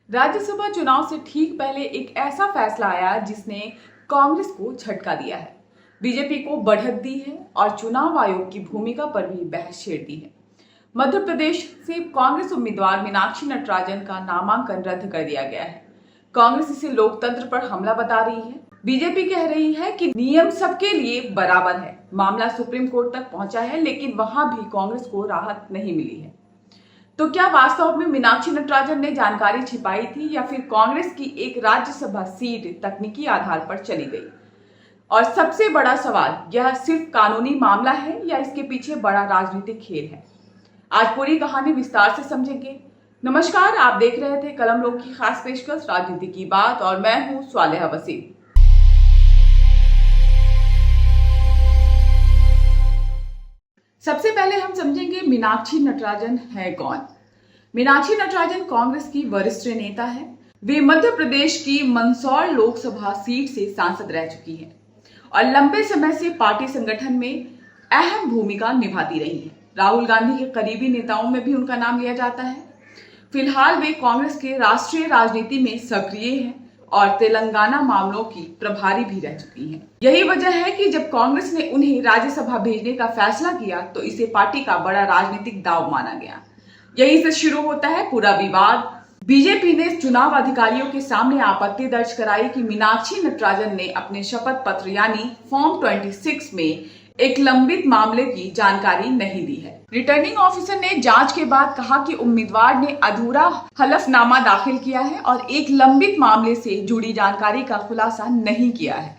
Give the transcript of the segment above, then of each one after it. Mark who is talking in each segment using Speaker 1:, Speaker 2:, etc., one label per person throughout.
Speaker 1: राज्यसभा चुनाव से ठीक पहले एक ऐसा फैसला आया जिसने कांग्रेस को झटका दिया है, बीजेपी को बढ़त दी है और चुनाव आयोग की भूमिका पर भी बहस छेड़ दी है। मध्य प्रदेश से कांग्रेस उम्मीदवार मीनाक्षी नटराजन का नामांकन रद्द कर दिया गया है। कांग्रेस इसे लोकतंत्र पर हमला बता रही है। बीजेपी कह रही है कि नियम सबके लिए बराबर है। मामला सुप्रीम कोर्ट तक पहुंचा है, लेकिन वहां भी कांग्रेस को राहत नहीं मिली है। तो क्या वास्तव में मीनाक्षी नटराजन ने जानकारी छिपाई थी या फिर कांग्रेस की एक राज्यसभा सीट तकनीकी आधार पर चली गई? और सबसे बड़ा सवाल, यह सिर्फ कानूनी मामला है या इसके पीछे बड़ा राजनीतिक खेल है? आज पूरी कहानी विस्तार से समझेंगे। नमस्कार, आप देख रहे थे कलम लोग की खास पेशकश राजनीति की बात और मैं हूं स्वालेहा वसीम। सबसे पहले हम समझेंगे मीनाक्षी नटराजन है कौन। मीनाक्षी नटराजन कांग्रेस की वरिष्ठ नेता है। वे मध्य प्रदेश की मंदसौर लोकसभा सीट से सांसद रह चुकी हैं और लंबे समय से पार्टी संगठन में अहम भूमिका निभाती रही हैं। राहुल गांधी के करीबी नेताओं में भी उनका नाम लिया जाता है। फिलहाल वे कांग्रेस के राष्ट्रीय राजनीति में सक्रिय हैं और तेलंगाना मामलों की प्रभारी भी रह चुकी हैं। यही वजह है कि जब कांग्रेस ने उन्हें राज्यसभा भेजने का फैसला किया तो इसे पार्टी का बड़ा राजनीतिक दांव माना गया। यहीं से शुरू होता है पूरा विवाद। बीजेपी ने चुनाव अधिकारियों के सामने आपत्ति दर्ज कराई कि मीनाक्षी नटराजन ने अपने शपथ पत्र यानी फॉर्म 26 में एक लंबित मामले की जानकारी नहीं दी है। रिटर्निंग ऑफिसर ने जांच के बाद कहा कि उम्मीदवार ने अधूरा हलफनामा दाखिल किया है और एक लंबित मामले से जुड़ी जानकारी का खुलासा नहीं किया है।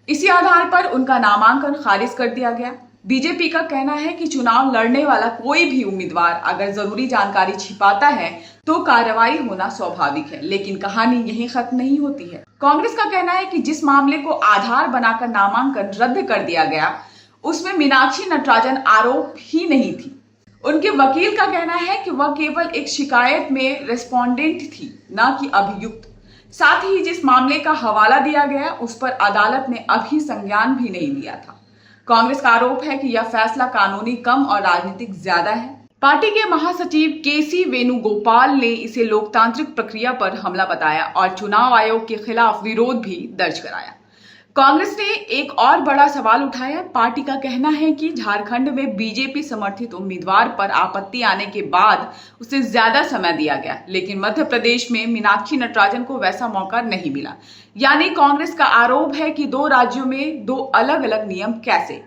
Speaker 1: इसी आधार पर उनका नामांकन खारिज कर दिया गया। बीजेपी का कहना है कि चुनाव लड़ने वाला कोई भी उम्मीदवार अगर जरूरी जानकारी छिपाता है तो कार्रवाई होना स्वाभाविक है, लेकिन कहानी यहीं खत्म नहीं होती है। कांग्रेस का कहना है कि जिस मामले को आधार बनाकर नामांकन रद्द कर दिया गया उसमें मीनाक्षी नटराजन आरोप ही नहीं थी। उनके वकील का कहना है कि वह केवल एक शिकायत में रेस्पोंडेंट थी, न कि अभियुक्त। साथ ही जिस मामले का हवाला दिया गया उस पर अदालत ने अभी संज्ञान भी नहीं लिया था। कांग्रेस का आरोप है कि यह फैसला कानूनी कम और राजनीतिक ज्यादा है। पार्टी के महासचिव केसी वेणुगोपाल ने इसे लोकतांत्रिक प्रक्रिया पर हमला बताया और चुनाव आयोग के खिलाफ विरोध भी दर्ज कराया। कांग्रेस ने एक और बड़ा सवाल उठाया। पार्टी का कहना है कि झारखंड में बीजेपी समर्थित उम्मीदवार पर आपत्ति आने के बाद उसे ज्यादा समय दिया गया, लेकिन मध्य प्रदेश में मीनाक्षी नटराजन को वैसा मौका नहीं मिला। यानी कांग्रेस का आरोप है कि दो राज्यों में दो अलग अलग नियम कैसे।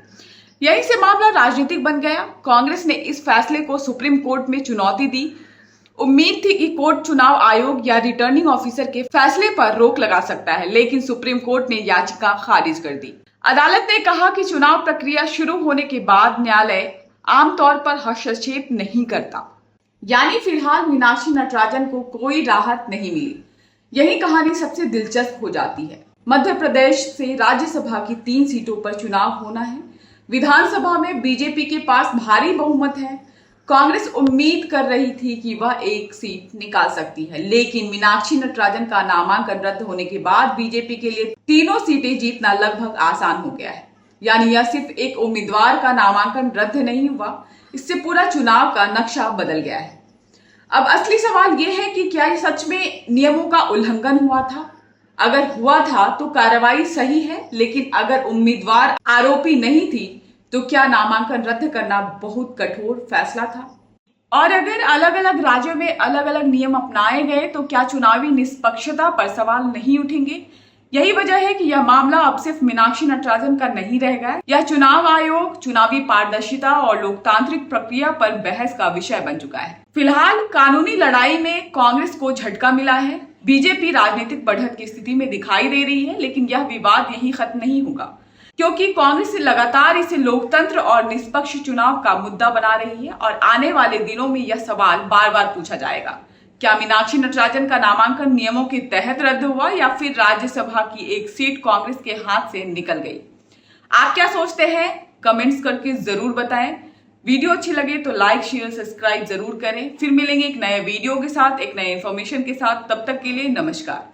Speaker 1: यहीं से मामला राजनीतिक बन गया। कांग्रेस ने इस फैसले को सुप्रीम कोर्ट में चुनौती दी। उम्मीद थी कि कोर्ट चुनाव आयोग या रिटर्निंग ऑफिसर के फैसले पर रोक लगा सकता है, लेकिन सुप्रीम कोर्ट ने याचिका खारिज कर दी। अदालत ने कहा कि चुनाव प्रक्रिया शुरू होने के बाद न्यायालय आमतौर पर हस्तक्षेप नहीं करता। यानी फिलहाल मीनाक्षी नटराजन को कोई राहत नहीं मिली। यही कहानी सबसे दिलचस्प हो जाती है। मध्य प्रदेश से राज्यसभा की 3 सीटों पर चुनाव होना है। विधानसभा में बीजेपी के पास भारी बहुमत है। कांग्रेस उम्मीद कर रही थी कि वह एक सीट निकाल सकती है, लेकिन मीनाक्षी नटराजन का नामांकन रद्द होने के बाद बीजेपी के लिए तीनों सीटें जीतना लगभग आसान हो गया है। यानी यह सिर्फ एक उम्मीदवार का नामांकन रद्द नहीं हुआ, इससे पूरा चुनाव का नक्शा बदल गया है। अब असली सवाल यह है कि क्या सच में नियमों का उल्लंघन हुआ था? अगर हुआ था तो कार्रवाई सही है, लेकिन अगर उम्मीदवार आरोपी नहीं थी तो क्या नामांकन रद्द करना बहुत कठोर फैसला था? और अगर अलग अलग राज्यों में अलग अलग नियम अपनाए गए तो क्या चुनावी निष्पक्षता पर सवाल नहीं उठेंगे? यही वजह है कि यह मामला अब सिर्फ मीनाक्षी नटराजन का नहीं रह गया। यह चुनाव आयोग, चुनावी पारदर्शिता और लोकतांत्रिक प्रक्रिया पर बहस का विषय बन चुका है। फिलहाल कानूनी लड़ाई में कांग्रेस को झटका मिला है। बीजेपी राजनीतिक बढ़त की स्थिति में दिखाई दे रही है, लेकिन यह विवाद यहीं खत्म नहीं होगा, क्योंकि कांग्रेस लगातार इसे लोकतंत्र और निष्पक्ष चुनाव का मुद्दा बना रही है और आने वाले दिनों में यह सवाल बार बार पूछा जाएगा, क्या मीनाक्षी नटराजन का नामांकन नियमों के तहत रद्द हुआ या फिर राज्यसभा की एक सीट कांग्रेस के हाथ से निकल गई? आप क्या सोचते हैं? कमेंट्स करके जरूर बताएं। वीडियो अच्छी लगे तो लाइक, शेयर, सब्सक्राइब जरूर करें। फिर मिलेंगे एक नए वीडियो के साथ, एक नए इंफॉर्मेशन के साथ। तब तक के लिए नमस्कार।